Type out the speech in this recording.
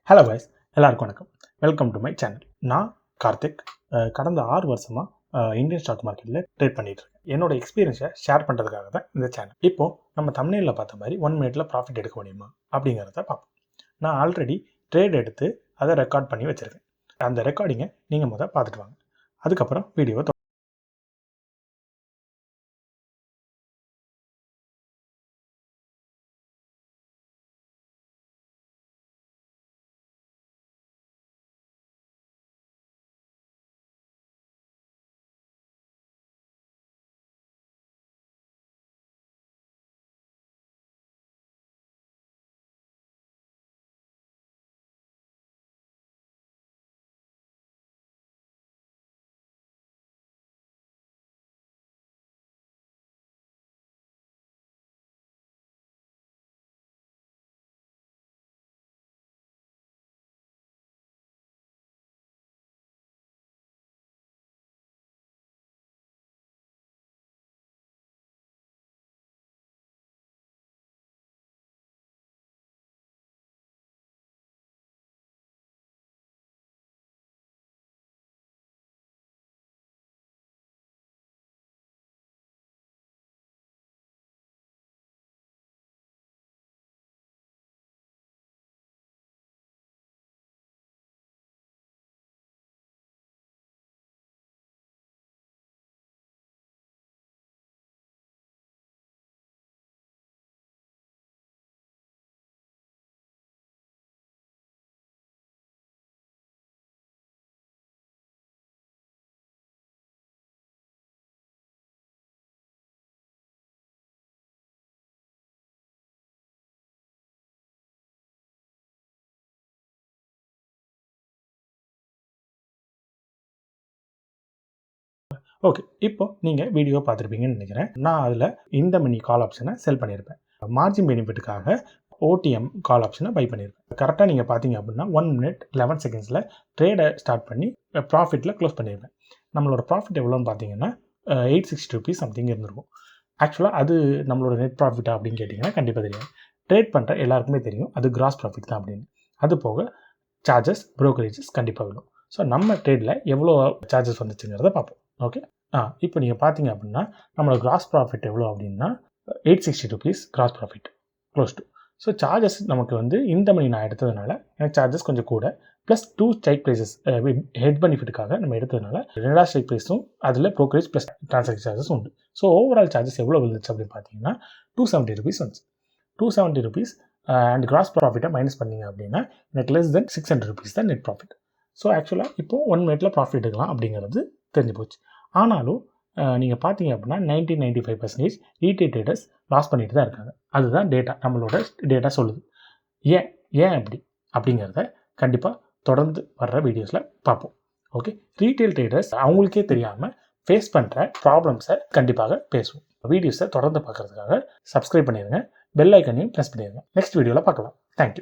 Hello guys, எல்லாருக்கும் வணக்கம். Welcome to my channel. நான் கார்த்திக். கடந்த 6 வருஷமாக இந்தியன் ஸ்டாக் மார்க்கெட்டில் ட்ரேட் பண்ணிட்டு இருக்கேன். என்னோட எக்ஸ்பீரியன்ஸை ஷேர் பண்ணுறதுக்காக தான் இந்த சேனல். இப்போது நம்ம தம்ப்நெயிலில் பார்த்த மாதிரி 1 மினிட்ல ப்ராஃபிட் எடுக்க முடியுமா அப்படிங்கிறத பார்ப்போம். நான் ஆல்ரெடி ட்ரேட் எடுத்து அதை ரெக்கார்ட் பண்ணி வச்சுருக்கேன். அந்த ரெக்கார்டிங்கை நீங்கள் முதல் பார்த்துட்டு வாங்க. அதுக்கப்புறம் வீடியோவை ஓகே. இப்போ நீங்கள் வீடியோ பார்த்துருப்பீங்கன்னு நினைக்கிறேன். நான் அதில் இந்த மணி கால் ஆப்ஷனை செல் பண்ணியிருப்பேன். மார்ஜின் பெனிஃபிட்டுக்காக ஓடிஎம் கால் ஆப்ஷனை பை பண்ணியிருப்பேன். கரெக்டாக நீங்கள் பார்த்தீங்க அப்படின்னா 1 மினிட் 11 செகண்ட்ஸில் ட்ரேடை ஸ்டார்ட் பண்ணி ப்ராஃபிட்டில் க்ளோஸ் பண்ணியிருப்பேன். நம்மளோட ப்ராஃபிட் எவ்வளோன்னு பார்த்தீங்கன்னா 860 ருபீஸ் சம்திங் இருந்திருக்கும். ஆக்சுவலாக அது நம்மளோட நெட் ப்ராஃபிட்டா அப்படின்னு கேட்டிங்கன்னா கண்டிப்பாக தெரியாது. ட்ரேட் பண்ணுற எல்லாருக்குமே தெரியும் அது கிராஸ் ப்ராஃபிட் தான் அப்படின்னு. அது போக சார்ஜஸ், ப்ரோக்கரேஜஸ் கண்டிப்பாக விடும். ஸோ நம்ம ட்ரேடில் எவ்வளோ சார்ஜஸ் வந்துச்சுங்கிறத பார்ப்போம். ஓகே. இப்போ நீங்கள் பார்த்தீங்க அப்படின்னா நம்மளோட கிராஸ் ப்ராஃபிட் எவ்வளோ அப்படின்னா 860 rupees gross profit close to. So charges நமக்கு வந்து இந்த மணி நான் எடுத்ததுனால எனக்கு சார்ஜஸ் கொஞ்சம் கூட, ப்ளஸ் 2 ஸ்ட்ரைக் ப்ரைஸஸ் ஹெட் பெனிஃபிட்டுக்காக நம்ம எடுத்ததுனால 2 ஸ்ட்ரைக் ப்ரைஸும் அதில் ப்ரோக்கரேஜ் ப்ளஸ் ட்ரான்சாக்ஷன் சார்ஜஸ் உண்டு. ஸோ ஓவரால் சார்ஜஸ் எவ்வளோ விழுந்துச்சு அப்படின்னு பார்த்தீங்கன்னா 270 ருபீஸ் வந்துச்சு. 270 ருபீஸ் அண்ட் கிராஸ் ப்ராஃபிட்டை மைனஸ் பண்ணிங்க அப்படின்னா எனக்கு லெஸ் தென் 600 ருபீஸ் தான் நெட் ப்ராஃபிட். ஸோ ஆக்சுவலாக இப்போது 1 மினிட்ல ப்ராஃபிட் எடுக்கலாம் அப்படிங்கிறது தெரிஞ்சு போச்சு. ஆனாலும் நீங்கள் பார்த்தீங்க அப்படின்னா 95% ரீட்டைல் ட்ரேடர்ஸ் லாஸ் பண்ணிட்டு தான் இருக்காங்க. அதுதான் டேட்டா, நம்மளோட டேட்டா சொல்லுது. ஏன் அப்படிங்கிறத கண்டிப்பாக தொடர்ந்து வர்ற வீடியோஸில் பார்ப்போம். ஓகே. ரீட்டைல் ட்ரேடர்ஸ் அவங்களுக்கே தெரியாமல் ஃபேஸ் பண்ணுற ப்ராப்ளம்ஸை கண்டிப்பாக பேசுவோம். வீடியோஸை தொடர்ந்து பார்க்குறதுக்காக சப்ஸ்கிரைப் பண்ணிடுங்க, பெல் ஐக்கனையும் ப்ரெஸ் பண்ணிடுங்க. நெக்ஸ்ட் வீடியோவில் பார்க்கலாம். தேங்க்யூ.